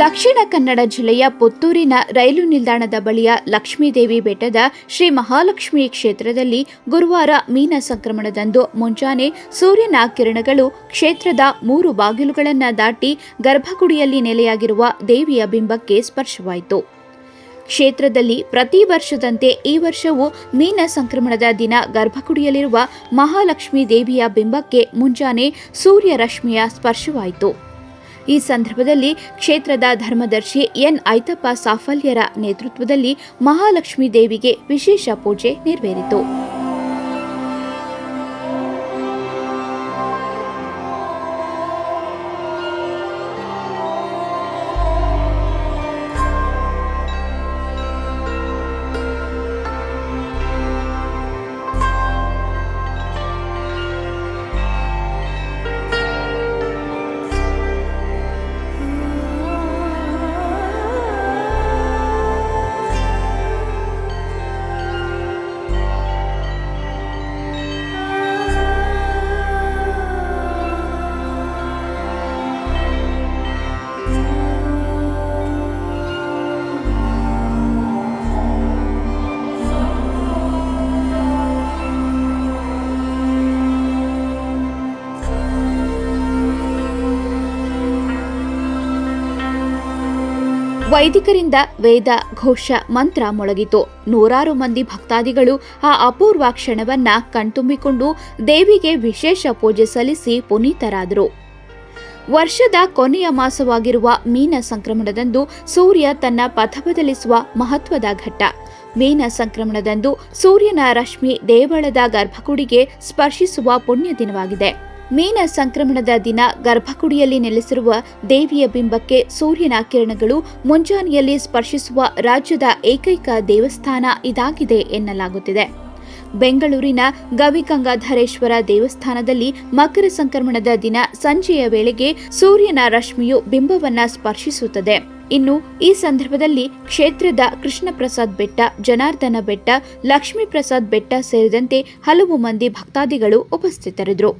ದಕ್ಷಿಣ ಕನ್ನಡ ಜಿಲ್ಲೆಯ ಪುತ್ತೂರಿನ ರೈಲು ನಿಲ್ದಾಣದ ಬಳಿಯ ಲಕ್ಷ್ಮೀದೇವಿ ಬೆಟ್ಟದ ಶ್ರೀ ಮಹಾಲಕ್ಷ್ಮಿ ಕ್ಷೇತ್ರದಲ್ಲಿ ಗುರುವಾರ ಮೀನ ಸಂಕ್ರಮಣದಂದು ಮುಂಜಾನೆ ಸೂರ್ಯನ ಕಿರಣಗಳು ಕ್ಷೇತ್ರದ 3 ಬಾಗಿಲುಗಳನ್ನು ದಾಟಿ ಗರ್ಭಗುಡಿಯಲ್ಲಿ ನೆಲೆಯಾಗಿರುವ ದೇವಿಯ ಬಿಂಬಕ್ಕೆ ಸ್ಪರ್ಶವಾಯಿತು. ಕ್ಷೇತ್ರದಲ್ಲಿ ಪ್ರತಿ ವರ್ಷದಂತೆ ಈ ವರ್ಷವೂ ಮೀನ ಸಂಕ್ರಮಣದ ದಿನ ಗರ್ಭಗುಡಿಯಲ್ಲಿರುವ ಮಹಾಲಕ್ಷ್ಮೀ ದೇವಿಯ ಬಿಂಬಕ್ಕೆ ಮುಂಜಾನೆ ಸೂರ್ಯ ರಶ್ಮಿಯ ಸ್ಪರ್ಶವಾಯಿತು. ಈ ಸಂದರ್ಭದಲ್ಲಿ ಕ್ಷೇತ್ರದ ಧರ್ಮದರ್ಶಿ ಎನ್ ಐತಪ್ಪ ಸಾಫಲ್ಯರ ನೇತೃತ್ವದಲ್ಲಿ ಮಹಾಲಕ್ಷ್ಮೀ ದೇವಿಗೆ ವಿಶೇಷ ಪೂಜೆ ನೆರವೇರಿತು. ವೈದಿಕರಿಂದ ವೇದ ಘೋಷ ಮಂತ್ರ ಮೊಳಗಿತು. ನೂರಾರು ಮಂದಿ ಭಕ್ತಾದಿಗಳು ಆ ಅಪೂರ್ವ ಕ್ಷಣವನ್ನ ಕಣ್ತುಂಬಿಕೊಂಡು ದೇವಿಗೆ ವಿಶೇಷ ಪೂಜೆ ಸಲ್ಲಿಸಿ ಪುನೀತರಾದರು. ವರ್ಷದ ಕೊನೆಯ ಮಾಸವಾಗಿರುವ ಮೀನ ಸಂಕ್ರಮಣದಂದು ಸೂರ್ಯ ತನ್ನ ಪಥ ಬದಲಿಸುವ ಮಹತ್ವದ ಘಟ್ಟ. ಮೀನ ಸಂಕ್ರಮಣದಂದು ಸೂರ್ಯನ ರಶ್ಮಿ ದೇವಳದ ಗರ್ಭಗುಡಿಗೆ ಸ್ಪರ್ಶಿಸುವ ಪುಣ್ಯ ದಿನವಾಗಿದೆ. ಮೀನ ಸಂಕ್ರಮಣದ ದಿನ ಗರ್ಭಗುಡಿಯಲ್ಲಿ ನೆಲೆಸಿರುವ ದೇವಿಯ ಬಿಂಬಕ್ಕೆ ಸೂರ್ಯನ ಕಿರಣಗಳು ಮುಂಜಾನೆಯಲ್ಲಿ ಸ್ಪರ್ಶಿಸುವ ರಾಜ್ಯದ ಏಕೈಕ ದೇವಸ್ಥಾನ ಇದಾಗಿದೆ ಎನ್ನಲಾಗುತ್ತಿದೆ. ಬೆಂಗಳೂರಿನ ಗವಿಗಂಗಾಧರೇಶ್ವರ ದೇವಸ್ಥಾನದಲ್ಲಿ ಮಕರ ಸಂಕ್ರಮಣದ ದಿನ ಸಂಜೆಯ ವೇಳೆಗೆ ಸೂರ್ಯನ ರಶ್ಮಿಯು ಬಿಂಬವನ್ನ ಸ್ಪರ್ಶಿಸುತ್ತದೆ. ಇನ್ನು ಈ ಸಂದರ್ಭದಲ್ಲಿ ಕ್ಷೇತ್ರದ ಕೃಷ್ಣ ಪ್ರಸಾದ್ ಬೆಟ್ಟ, ಜನಾರ್ದನ ಬೆಟ್ಟ, ಲಕ್ಷ್ಮೀ ಪ್ರಸಾದ್ ಬೆಟ್ಟ ಸೇರಿದಂತೆ ಹಲವು ಮಂದಿ ಭಕ್ತಾದಿಗಳು ಉಪಸ್ಥಿತರಿದ್ದರು.